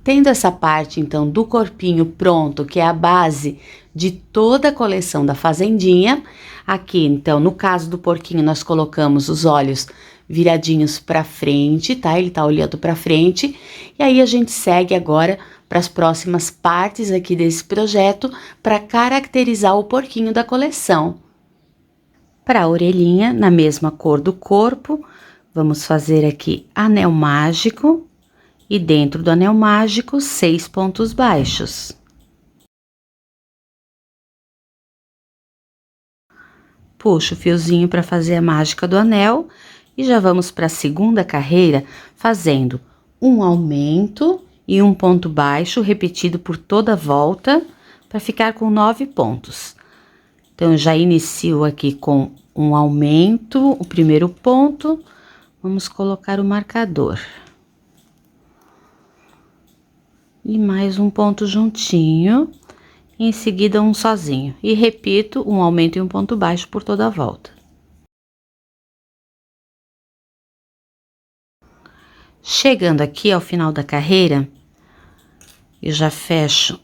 Tendo essa parte, então, do corpinho pronto, que é a base de toda a coleção da Fazendinha, aqui, então, no caso do porquinho, nós colocamos os olhos viradinhos para frente, tá? Ele tá olhando para frente, e aí a gente segue agora para as próximas partes aqui desse projeto, para caracterizar o porquinho da coleção. Para a orelhinha, na mesma cor do corpo, vamos fazer aqui anel mágico. E dentro do anel mágico, 6 pontos baixos. Puxo o fiozinho para fazer a mágica do anel e já vamos para a segunda carreira, fazendo um aumento e um ponto baixo repetido por toda a volta, para ficar com 9 pontos. Então, eu já inicio aqui com um aumento, o primeiro ponto, vamos colocar o marcador. E mais um ponto juntinho, em seguida um sozinho. E repito, um aumento e um ponto baixo por toda a volta. Chegando aqui ao final da carreira, eu já fecho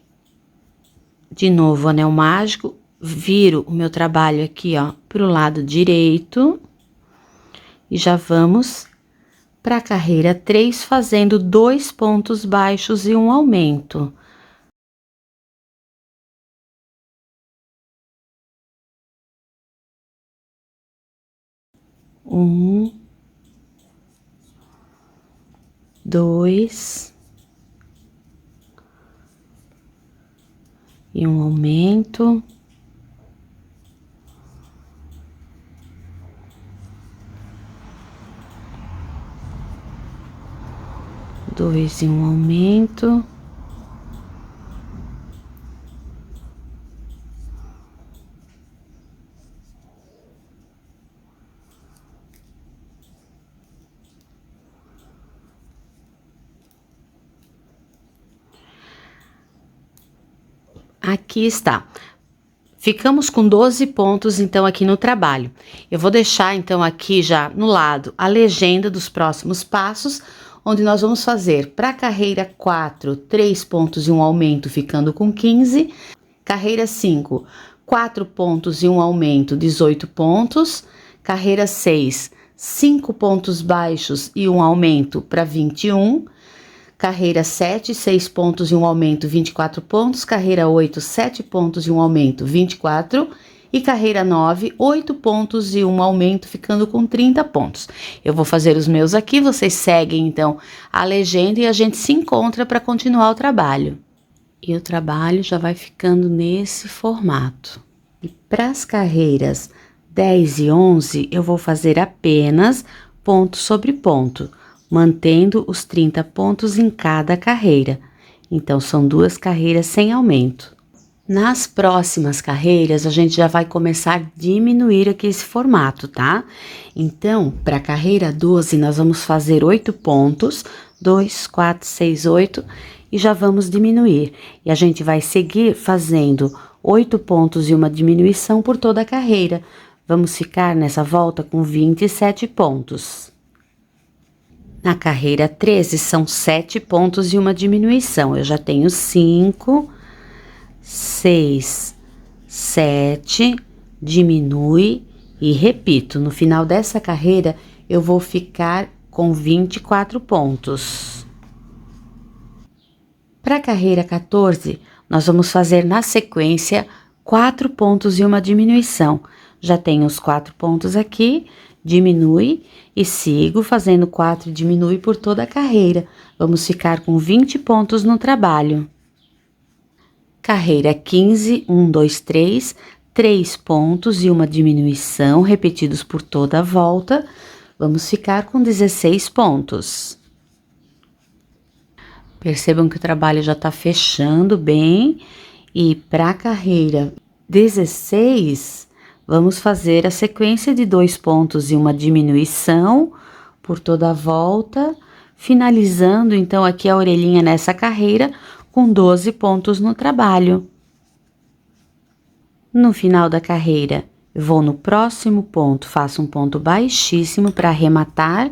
de novo o anel mágico, viro o meu trabalho aqui, ó, pro lado direito. E já vamos para a carreira 3, fazendo 2 pontos baixos e um aumento. Um, 2 e um aumento. Dois e um aumento. Aqui está. Ficamos com 12 pontos, então, aqui no trabalho. Eu vou deixar, então, aqui já no lado a legenda dos próximos passos, onde nós vamos fazer para a carreira 4, 3 pontos e um aumento, ficando com 15. Carreira 5, 4 pontos e um aumento, 18 pontos. Carreira 6, 5 pontos baixos e um aumento para 21. Carreira 7, 6 pontos e um aumento, 24 pontos. Carreira 8, 7 pontos e um aumento, 24. E carreira 9, 8 pontos e um aumento, ficando com 30 pontos. Eu vou fazer os meus aqui, vocês seguem, então, a legenda e a gente se encontra para continuar o trabalho. E o trabalho já vai ficando nesse formato. E para as carreiras 10 e 11, eu vou fazer apenas ponto sobre ponto, mantendo os 30 pontos em cada carreira. Então, são 2 carreiras sem aumento. Nas próximas carreiras, a gente já vai começar a diminuir aqui esse formato, tá? Então, para a carreira 12, nós vamos fazer 8 pontos, 2, 4, 6, 8, e já vamos diminuir. E a gente vai seguir fazendo 8 pontos e uma diminuição por toda a carreira. Vamos ficar nessa volta com 27 pontos. Na carreira 13, são 7 pontos e uma diminuição. Eu já tenho 5, 6, 7, diminui e repito. No final dessa carreira, eu vou ficar com 24 pontos. Para a carreira 14, nós vamos fazer na sequência 4 pontos e uma diminuição. Já tenho os 4 pontos aqui, diminui e sigo fazendo 4 e diminui por toda a carreira. Vamos ficar com 20 pontos no trabalho. Carreira 15, 1, 2, 3, 3 pontos e uma diminuição, repetidos por toda a volta. Vamos ficar com 16 pontos. Percebam que o trabalho já tá fechando bem. E para a carreira 16, vamos fazer a sequência de 2 pontos e uma diminuição por toda a volta, finalizando, então, aqui a orelhinha nessa carreira, com 12 pontos no trabalho. No final da carreira, eu vou no próximo ponto, faço um ponto baixíssimo para arrematar,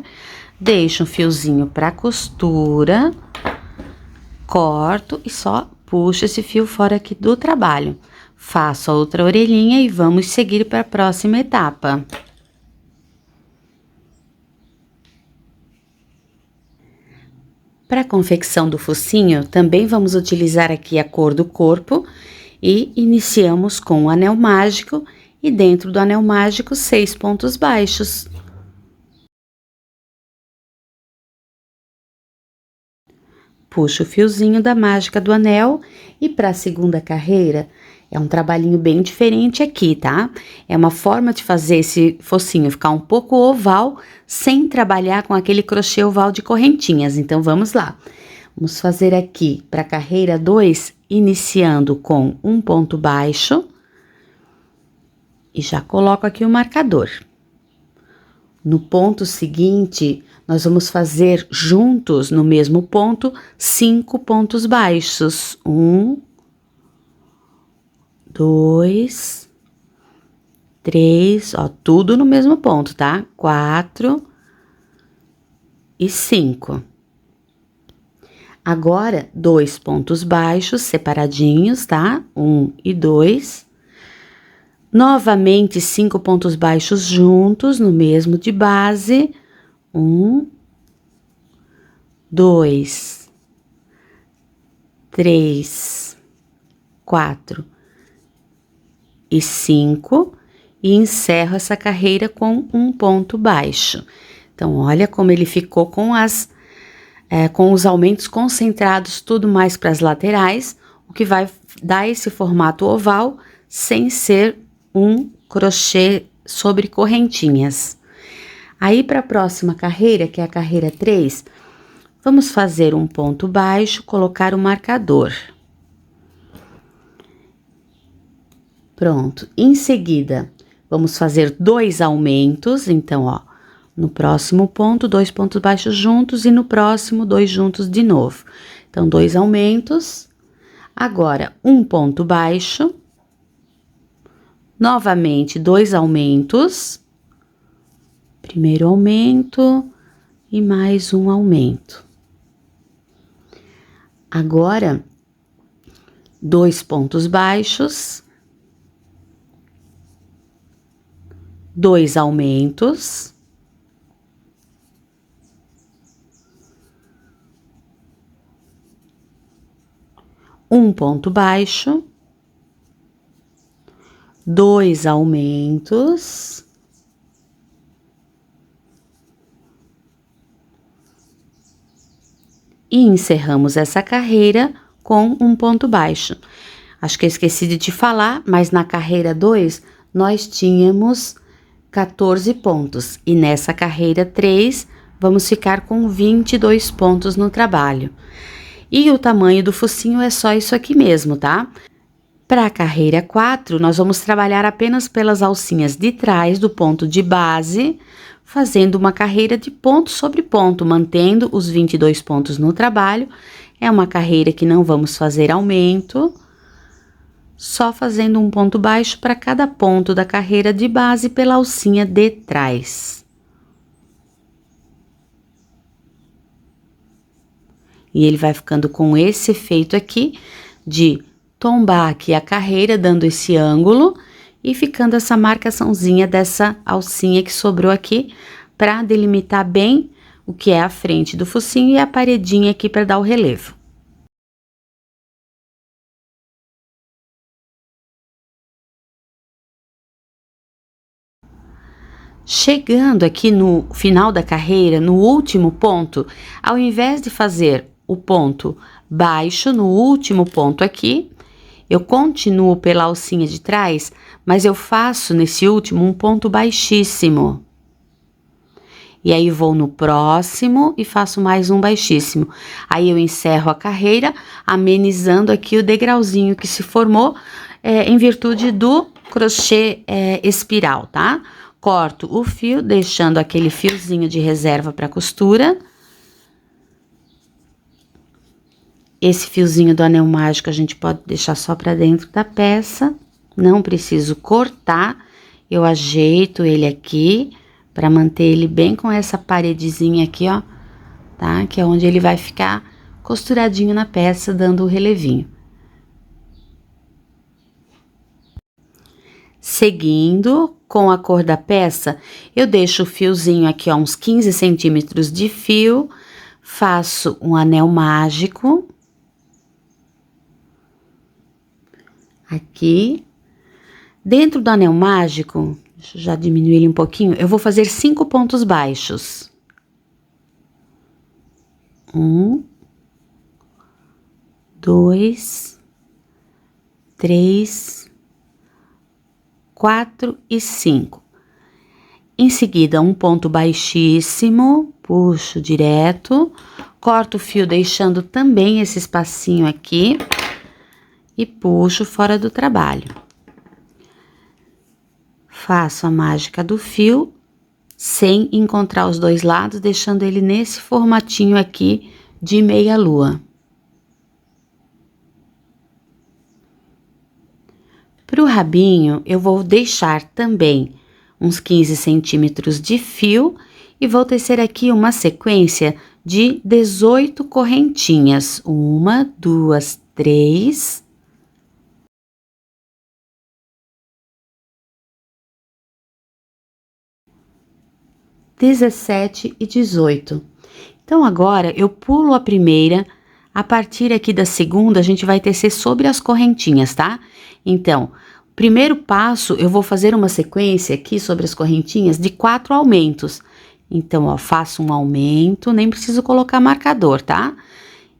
deixo um fiozinho para costura, corto e só puxo esse fio fora aqui do trabalho. Faço a outra orelhinha e vamos seguir para a próxima etapa. Para a confecção do focinho, também vamos utilizar aqui a cor do corpo e iniciamos com o anel mágico e dentro do anel mágico 6 pontos baixos. Puxo o fiozinho da mágica do anel e para a segunda carreira é um trabalhinho bem diferente aqui, tá? É uma forma de fazer esse focinho ficar um pouco oval, sem trabalhar com aquele crochê oval de correntinhas. Então, vamos lá. Vamos fazer aqui para a carreira 2, iniciando com um ponto baixo. E já coloco aqui o marcador. No ponto seguinte, nós vamos fazer juntos, no mesmo ponto, 5 pontos baixos. 1, 2, 3, ó, tudo no mesmo ponto, tá? 4 e 5. Agora, 2 pontos baixos separadinhos, tá? 1 e 2. Novamente, 5 pontos baixos juntos, no mesmo de base. 1, 2, 3, 4 e 5, e encerro essa carreira com um ponto baixo. Então, olha como ele ficou com com os aumentos concentrados tudo mais para as laterais, o que vai dar esse formato oval sem ser um crochê sobre correntinhas. Aí, para a próxima carreira, que é a carreira 3, vamos fazer um ponto baixo, colocar o marcador. Pronto. Em seguida, vamos fazer 2 aumentos. Então, ó, no próximo ponto, 2 pontos baixos juntos e no próximo, 2 juntos de novo. Então, 2 aumentos. Agora, um ponto baixo. Novamente, 2 aumentos. Primeiro aumento e mais um aumento. Agora, 2 pontos baixos. 2 aumentos. Um ponto baixo. 2 aumentos. E encerramos essa carreira com um ponto baixo. Acho que eu esqueci de te falar, mas na carreira 2, nós tínhamos 14 pontos. E nessa carreira 3, vamos ficar com 22 pontos no trabalho. E o tamanho do focinho é só isso aqui mesmo, tá? Para a carreira 4, nós vamos trabalhar apenas pelas alcinhas de trás do ponto de base, fazendo uma carreira de ponto sobre ponto, mantendo os 22 pontos no trabalho. É uma carreira que não vamos fazer aumento, só fazendo um ponto baixo para cada ponto da carreira de base pela alcinha de trás. E ele vai ficando com esse efeito aqui de tombar aqui a carreira, dando esse ângulo e ficando essa marcaçãozinha dessa alcinha que sobrou aqui para delimitar bem o que é a frente do focinho e a paredinha aqui para dar o relevo. Chegando aqui no final da carreira, no último ponto, ao invés de fazer o ponto baixo no último ponto aqui, eu continuo pela alcinha de trás, mas eu faço nesse último um ponto baixíssimo. E aí vou no próximo e faço mais um baixíssimo. Aí eu encerro a carreira, amenizando aqui o degrauzinho que se formou em virtude do crochê espiral, tá? Corto o fio, deixando aquele fiozinho de reserva para costura. Esse fiozinho do anel mágico a gente pode deixar só para dentro da peça, não preciso cortar, eu ajeito ele aqui para manter ele bem com essa paredezinha aqui, ó, tá? Que é onde ele vai ficar costuradinho na peça, dando o relevinho. Seguindo com a cor da peça, eu deixo o fiozinho aqui, ó, uns 15 centímetros de fio, faço um anel mágico. Aqui. Dentro do anel mágico, deixa eu já diminuir ele um pouquinho, eu vou fazer 5 pontos baixos. 1, 2, 3, 4 e 5. Em seguida, um ponto baixíssimo, puxo direto, corto o fio deixando também esse espacinho aqui e puxo fora do trabalho. Faço a mágica do fio, sem encontrar os dois lados, deixando ele nesse formatinho aqui de meia lua. Pro rabinho, eu vou deixar também uns 15 centímetros de fio e vou tecer aqui uma sequência de 18 correntinhas. 1, 2, 3... 17 e 18. Então, agora, eu pulo a primeira, a partir aqui da segunda, a gente vai tecer sobre as correntinhas, tá? Então, primeiro passo, eu vou fazer uma sequência aqui sobre as correntinhas de 4 aumentos. Então, ó, faço um aumento, nem preciso colocar marcador, tá?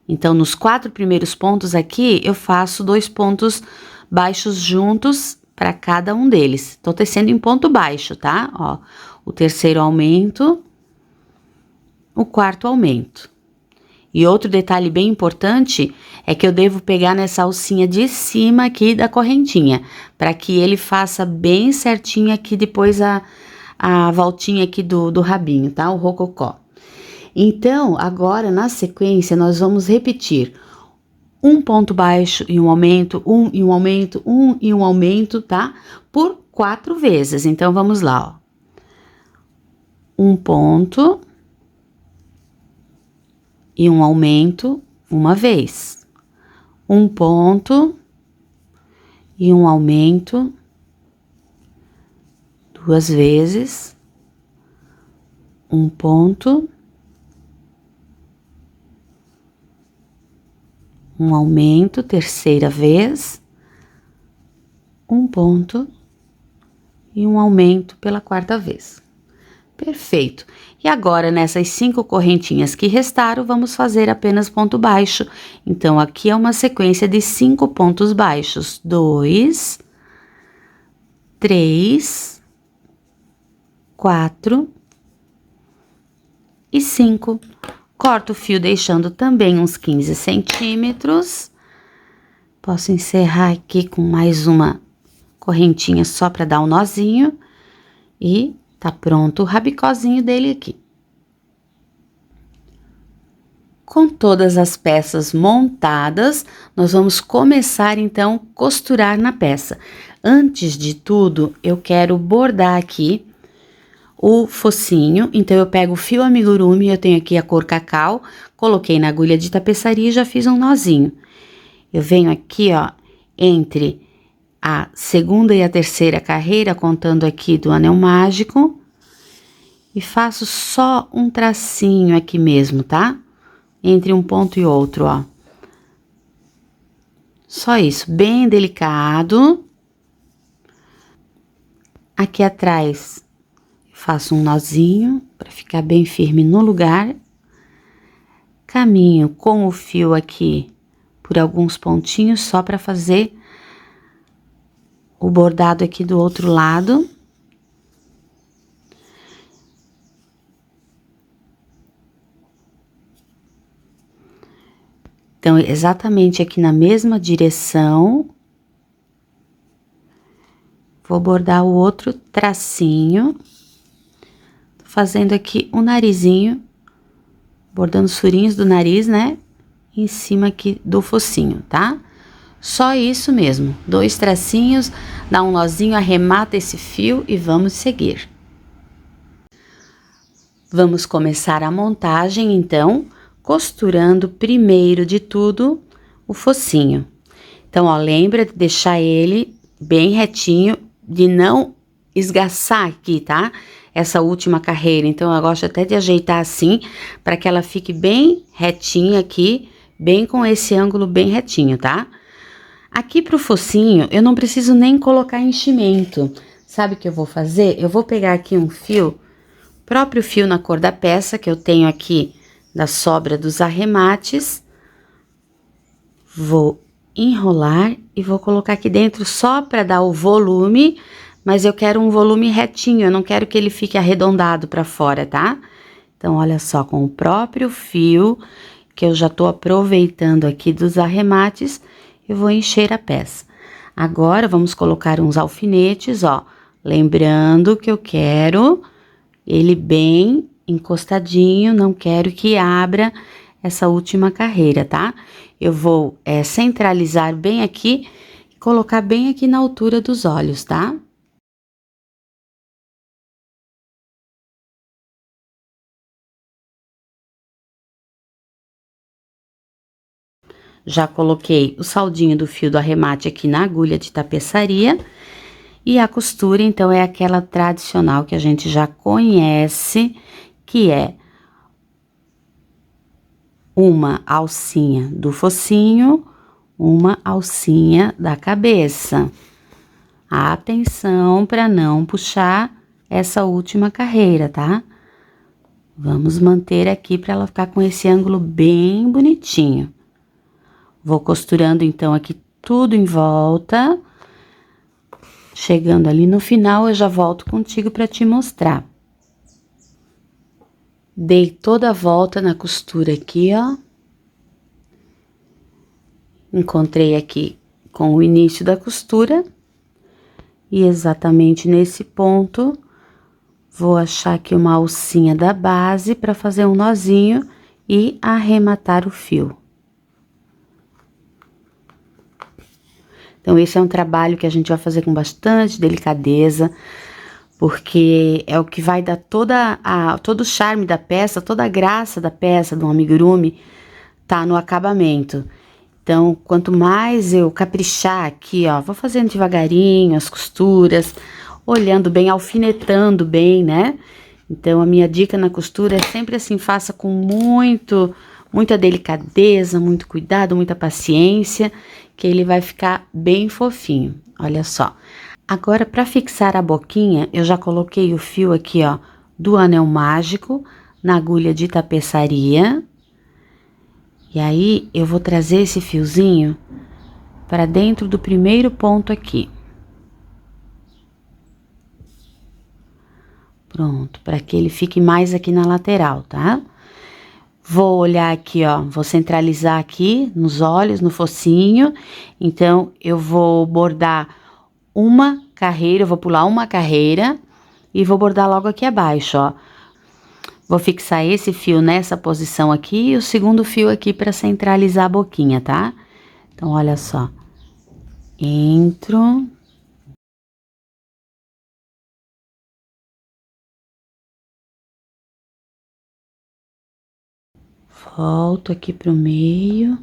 Então, nos 4 primeiros pontos aqui, eu faço 2 pontos baixos juntos para cada um deles. Tô tecendo em ponto baixo, tá? Ó, o terceiro aumento, o quarto aumento. E outro detalhe bem importante é que eu devo pegar nessa alcinha de cima aqui da correntinha, para que ele faça bem certinho aqui depois a voltinha aqui do rabinho, tá? O rococó. Então, agora na sequência, nós vamos repetir um ponto baixo e um aumento, um e um aumento, um e um aumento, tá? Por 4 vezes. Então, vamos lá, ó. Um ponto e um aumento uma vez. Um ponto e um aumento 2 vezes. Um ponto, um aumento, terceira vez, um ponto e um aumento pela 4ª vez. Perfeito. E agora, nessas 5 correntinhas que restaram, vamos fazer apenas ponto baixo. Então, aqui é uma sequência de 5 pontos baixos. 2, 3, 4 e 5. Corto o fio deixando também uns 15 centímetros. Posso encerrar aqui com mais uma correntinha só para dar um nozinho. E tá pronto o rabicózinho dele aqui. Com todas as peças montadas, nós vamos começar então costurar na peça. Antes de tudo, eu quero bordar aqui o focinho, então eu pego o fio amigurumi, eu tenho aqui a cor cacau, coloquei na agulha de tapeçaria e já fiz um nozinho. Eu venho aqui, ó, entre a segunda e a terceira carreira, contando aqui do anel mágico, e faço só um tracinho aqui mesmo, tá? Entre um ponto e outro, ó. Só isso, bem delicado. Aqui atrás, faço um nozinho para ficar bem firme no lugar. Caminho com o fio aqui por alguns pontinhos, só para fazer o bordado aqui do outro lado. Então, exatamente aqui na mesma direção, vou bordar o outro tracinho. Tô fazendo aqui o narizinho, bordando os furinhos do nariz, né? Em cima aqui do focinho, tá? Só isso mesmo, 2 tracinhos, dá um nozinho, arremata esse fio e vamos seguir. Vamos começar a montagem, então, costurando primeiro de tudo o focinho. Então, ó, lembra de deixar ele bem retinho, de não esgaçar aqui, tá? Essa última carreira. Então, eu gosto até de ajeitar assim, para que ela fique bem retinha aqui, bem com esse ângulo bem retinho, tá? Aqui pro focinho, eu não preciso nem colocar enchimento. Sabe o que eu vou fazer? Eu vou pegar aqui um fio, próprio fio na cor da peça, que eu tenho aqui da sobra dos arremates. Vou enrolar e vou colocar aqui dentro só para dar o volume, mas eu quero um volume retinho, eu não quero que ele fique arredondado para fora, tá? Então, olha só, com o próprio fio, que eu já tô aproveitando aqui dos arremates, eu vou encher a peça. Agora, vamos colocar uns alfinetes, ó, lembrando que eu quero ele bem encostadinho, não quero que abra essa última carreira, tá? Eu vou centralizar bem aqui e colocar bem aqui na altura dos olhos, tá? Já coloquei o saldinho do fio do arremate aqui na agulha de tapeçaria. E a costura, então, é aquela tradicional que a gente já conhece, que é uma alcinha do focinho, uma alcinha da cabeça. Atenção para não puxar essa última carreira, tá? Vamos manter aqui para ela ficar com esse ângulo bem bonitinho. Vou costurando, então, aqui tudo em volta. Chegando ali no final, eu já volto contigo para te mostrar. Dei toda a volta na costura aqui, ó. Encontrei aqui com o início da costura. E exatamente nesse ponto, vou achar aqui uma alcinha da base para fazer um nozinho e arrematar o fio. Então, esse é um trabalho que a gente vai fazer com bastante delicadeza, porque é o que vai dar todo o charme da peça, toda a graça da peça, do amigurumi, tá no acabamento. Então, quanto mais eu caprichar aqui, ó, vou fazendo devagarinho as costuras, olhando bem, alfinetando bem, né? Então, a minha dica na costura é sempre assim, faça com muita delicadeza, muito cuidado, muita paciência, que ele vai ficar bem fofinho, olha só. Agora, para fixar a boquinha, eu já coloquei o fio aqui, ó, do anel mágico na agulha de tapeçaria. E aí, eu vou trazer esse fiozinho para dentro do primeiro ponto aqui. Pronto, para que ele fique mais aqui na lateral, tá? Vou olhar aqui, ó, vou centralizar aqui nos olhos, no focinho. Então, eu vou bordar uma carreira, eu vou pular uma carreira e vou bordar logo aqui abaixo, ó. Vou fixar esse fio nessa posição aqui e o segundo fio aqui para centralizar a boquinha, tá? Então, olha só. Entro. Volto aqui pro meio.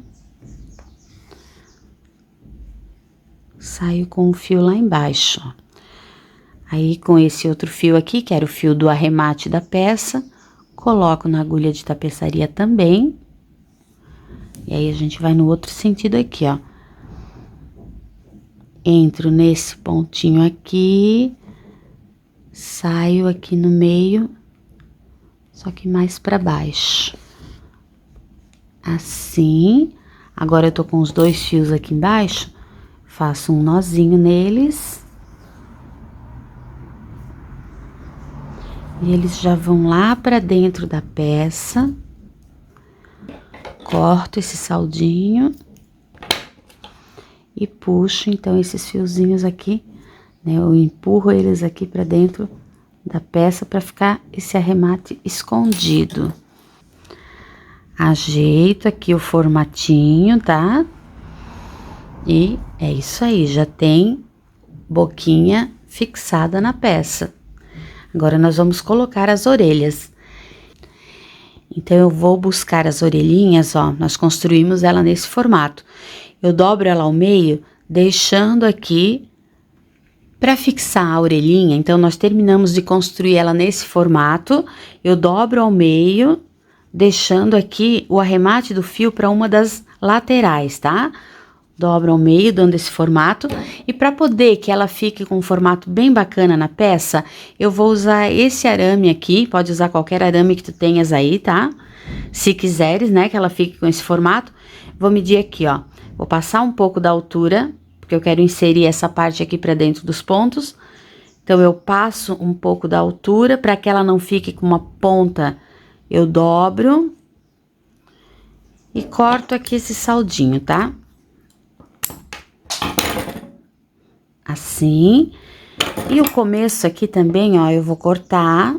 Saio com o fio lá embaixo, ó. Aí, com esse outro fio aqui, que era o fio do arremate da peça, coloco na agulha de tapeçaria também. E aí, a gente vai no outro sentido aqui, ó. Entro nesse pontinho aqui, saio aqui no meio, só que mais pra baixo. Assim. Agora, eu tô com os dois fios aqui embaixo, faço um nozinho neles. E eles já vão lá pra dentro da peça. Corto esse saldinho. E puxo, então, esses fiozinhos aqui, né? Eu empurro eles aqui pra dentro da peça pra ficar esse arremate escondido. Ajeito aqui o formatinho, tá? E é isso aí, já tem boquinha fixada na peça. Agora, nós vamos colocar as orelhas. Então, eu vou buscar as orelhinhas, ó, nós construímos ela nesse formato. Eu dobro ela ao meio, deixando aqui para fixar a orelhinha. Então, nós terminamos de construir ela nesse formato, eu dobro ao meio, deixando aqui o arremate do fio para uma das laterais, tá? Dobro ao meio, dando esse formato. E para poder que ela fique com um formato bem bacana na peça, eu vou usar esse arame aqui, pode usar qualquer arame que tu tenhas aí, tá? Se quiseres, né, que ela fique com esse formato. Vou medir aqui, ó. Vou passar um pouco da altura, porque eu quero inserir essa parte aqui para dentro dos pontos. Então, eu passo um pouco da altura, para que ela não fique com uma ponta, eu dobro. E corto aqui esse saldinho, tá? Assim. E o começo aqui também, ó, eu vou cortar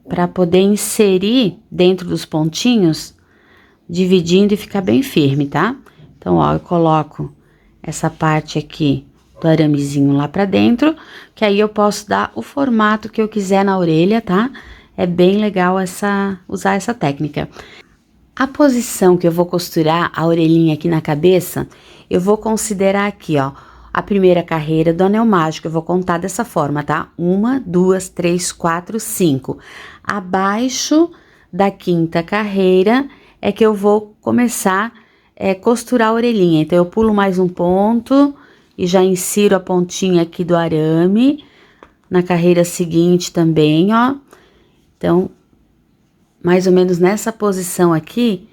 para poder inserir dentro dos pontinhos, dividindo e ficar bem firme, tá? Então, ó, eu coloco essa parte aqui do aramezinho lá pra dentro, que aí eu posso dar o formato que eu quiser na orelha, tá? É bem legal usar essa técnica. A posição que eu vou costurar a orelhinha aqui na cabeça, eu vou considerar aqui, ó, a primeira carreira do anel mágico. Eu vou contar dessa forma, tá? 1, 2, 3, 4, 5. Abaixo da quinta carreira é que eu vou começar costurar a orelhinha. Então, eu pulo mais um ponto e já insiro a pontinha aqui do arame. Na carreira seguinte também, ó. Então, mais ou menos nessa posição aqui.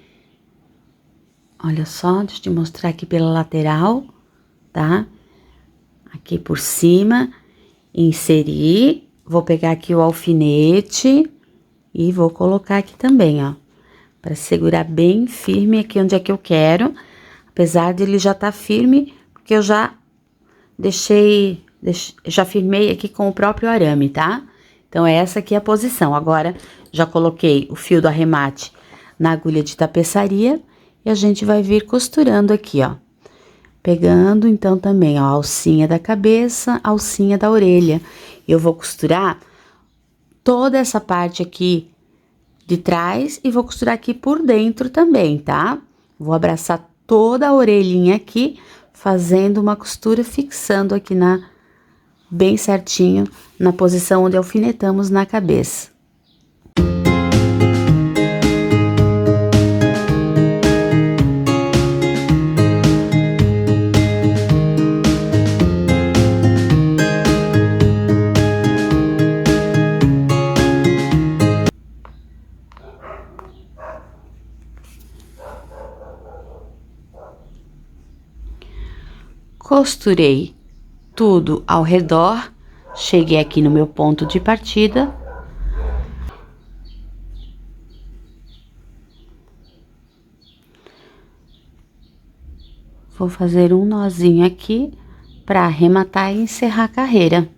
Olha só, deixa eu te mostrar aqui pela lateral, tá? Aqui por cima, inserir. Vou pegar aqui o alfinete e vou colocar aqui também, ó. Para segurar bem firme aqui onde é que eu quero. Apesar de ele já tá firme, porque eu já já firmei aqui com o próprio arame, tá? Então, essa aqui é a posição. Agora, já coloquei o fio do arremate na agulha de tapeçaria e a gente vai vir costurando aqui, ó. Pegando, então, também, ó, a alcinha da cabeça, a alcinha da orelha. Eu vou costurar toda essa parte aqui de trás e vou costurar aqui por dentro também, tá? Vou abraçar toda a orelhinha aqui, fazendo uma costura, fixando aqui bem certinho, na posição onde alfinetamos na cabeça. Costurei tudo ao redor, cheguei aqui no meu ponto de partida. Vou fazer um nozinho aqui para arrematar e encerrar a carreira.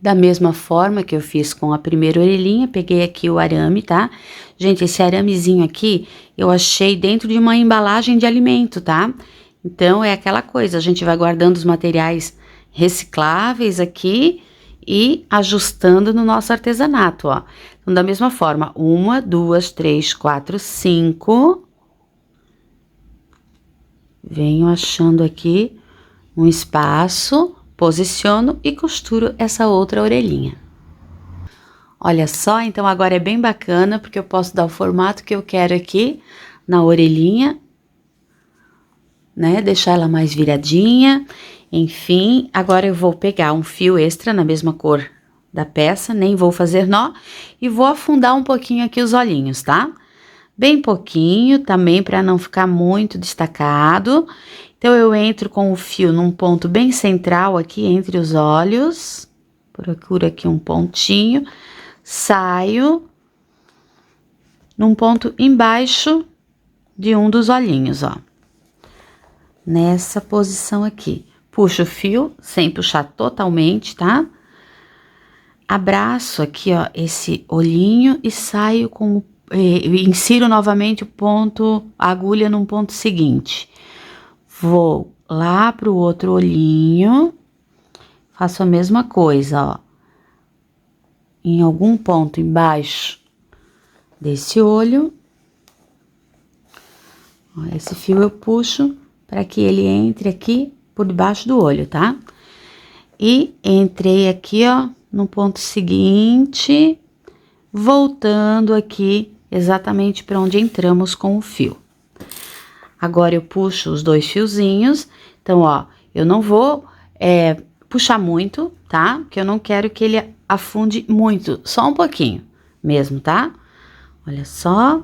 Da mesma forma que eu fiz com a primeira orelhinha, peguei aqui o arame, tá? Gente, esse aramezinho aqui, eu achei dentro de uma embalagem de alimento, tá? Então, é aquela coisa, a gente vai guardando os materiais recicláveis aqui e ajustando no nosso artesanato, ó. Então, da mesma forma, 1, 2, 3, 4, 5. Venho achando aqui um espaço, posiciono e costuro essa outra orelhinha. Olha só, então agora é bem bacana, porque eu posso dar o formato que eu quero aqui na orelhinha, né? Deixar ela mais viradinha. Enfim, agora eu vou pegar um fio extra na mesma cor da peça, nem vou fazer nó, e vou afundar um pouquinho aqui os olhinhos, tá? Bem pouquinho, também para não ficar muito destacado. Então, eu entro com o fio num ponto bem central aqui entre os olhos. Procuro aqui um pontinho. Saio num ponto embaixo de um dos olhinhos, ó. Nessa posição aqui. Puxo o fio, sem puxar totalmente, tá? Abraço aqui, ó, esse olhinho e saio com insiro novamente o ponto, a agulha num ponto seguinte. Vou lá pro outro olhinho, faço a mesma coisa, ó. Em algum ponto embaixo desse olho. Ó, esse fio eu puxo para que ele entre aqui por debaixo do olho, tá? E entrei aqui, ó, no ponto seguinte, voltando aqui exatamente para onde entramos com o fio. Agora eu puxo os dois fiozinhos, então, ó, eu não vou puxar muito, tá? Porque eu não quero que ele afunde muito, só um pouquinho mesmo, tá? Olha só.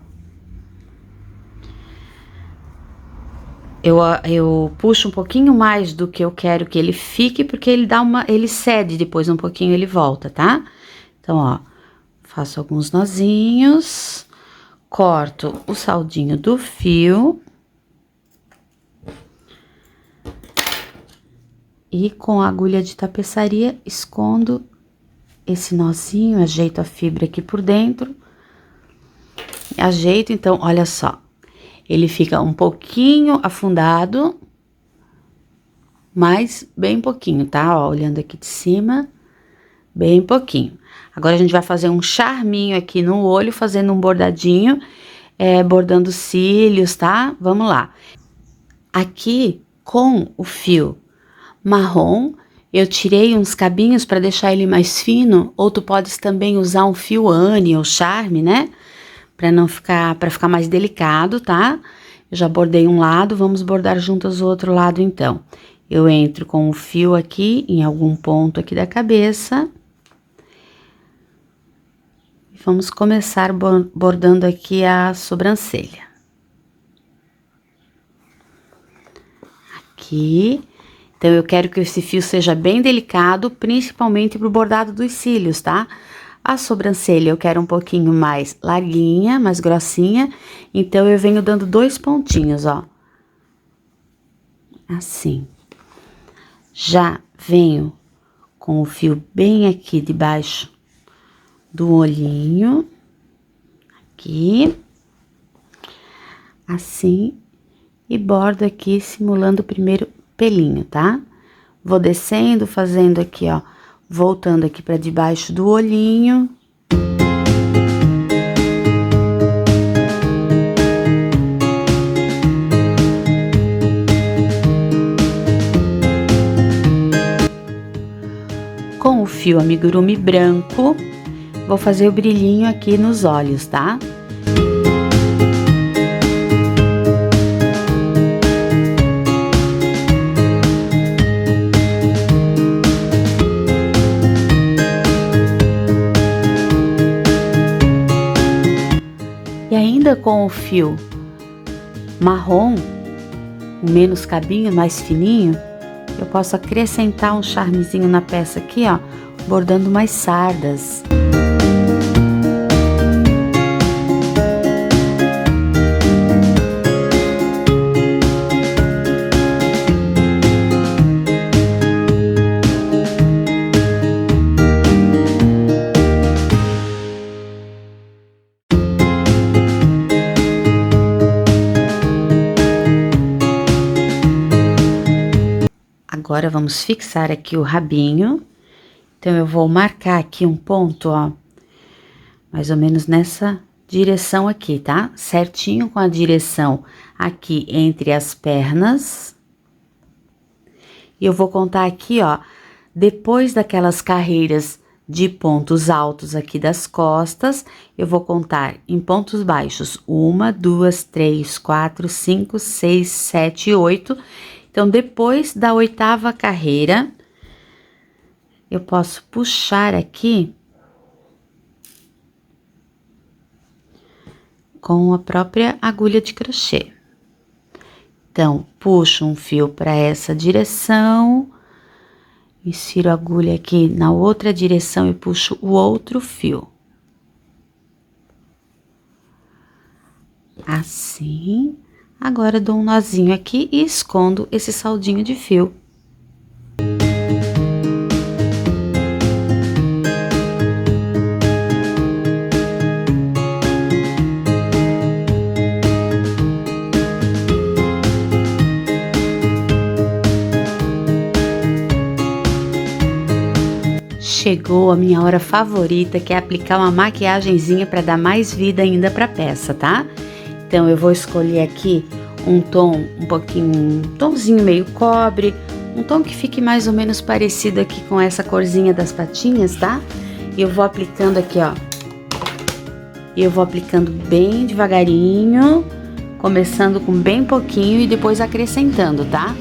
Eu puxo um pouquinho mais do que eu quero que ele fique, porque ele cede depois um pouquinho, ele volta, tá? Então, ó, faço alguns nozinhos, corto o saldinho do fio. E com a agulha de tapeçaria, escondo esse nozinho, ajeito a fibra aqui por dentro. Ajeito, então, olha só. Ele fica um pouquinho afundado, mas bem pouquinho, tá? Ó, olhando aqui de cima, bem pouquinho. Agora, a gente vai fazer um charminho aqui no olho, fazendo um bordadinho, bordando cílios, tá? Vamos lá. Aqui, com o fio marrom, eu tirei uns cabinhos para deixar ele mais fino, ou tu podes também usar um fio Anne ou Charme, né? Para ficar mais delicado, tá? Eu já bordei um lado, vamos bordar juntas o outro lado, então. Eu entro com o fio aqui, em algum ponto aqui da cabeça. E vamos começar bordando aqui a sobrancelha. Aqui. Então, eu quero que esse fio seja bem delicado, principalmente pro bordado dos cílios, tá? A sobrancelha eu quero um pouquinho mais larguinha, mais grossinha, então eu venho dando 2 pontinhos, ó. Assim. Já venho com o fio bem aqui debaixo do olhinho, aqui. Assim, e bordo aqui simulando o primeiro pelinho, tá? Vou descendo, fazendo aqui, ó. Voltando aqui para debaixo do olhinho. Com o fio amigurumi branco, vou fazer o brilhinho aqui nos olhos, tá? Com o fio marrom, menos cabinho, mais fininho, eu posso acrescentar um charmezinho na peça aqui, ó, bordando mais sardas. Agora, vamos fixar aqui o rabinho. Então, eu vou marcar aqui um ponto, ó, mais ou menos nessa direção aqui, tá? Certinho com a direção aqui entre as pernas. E eu vou contar aqui, ó, depois daquelas carreiras de pontos altos aqui das costas, eu vou contar em pontos baixos 1, 2, 3, 4, 5, 6, 7, 8. Então, depois da 8ª carreira, eu posso puxar aqui com a própria agulha de crochê. Então, puxo um fio para essa direção, insiro a agulha aqui na outra direção e puxo o outro fio. Assim. Agora, dou um nozinho aqui e escondo esse saldinho de fio. chegou a minha hora favorita, que é aplicar uma maquiagenzinha para dar mais vida ainda para a peça, tá? Então eu vou escolher aqui um tom um tomzinho meio cobre, um tom que fique mais ou menos parecido aqui com essa corzinha das patinhas, tá? E eu vou aplicando aqui, ó. E eu vou aplicando bem devagarinho, começando com bem pouquinho e depois acrescentando, tá?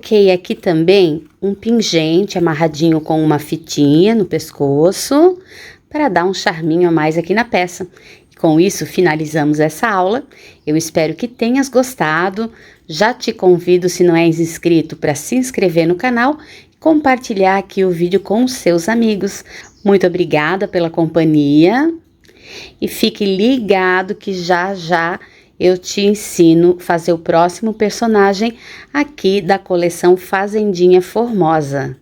Coloquei aqui também um pingente amarradinho com uma fitinha no pescoço, para dar um charminho a mais aqui na peça. Com isso, finalizamos essa aula. Eu espero que tenhas gostado. Já te convido, se não és inscrito, para se inscrever no canal e compartilhar aqui o vídeo com os seus amigos. Muito obrigada pela companhia e fique ligado que já eu te ensino a fazer o próximo personagem aqui da coleção Fazendinha Formosa.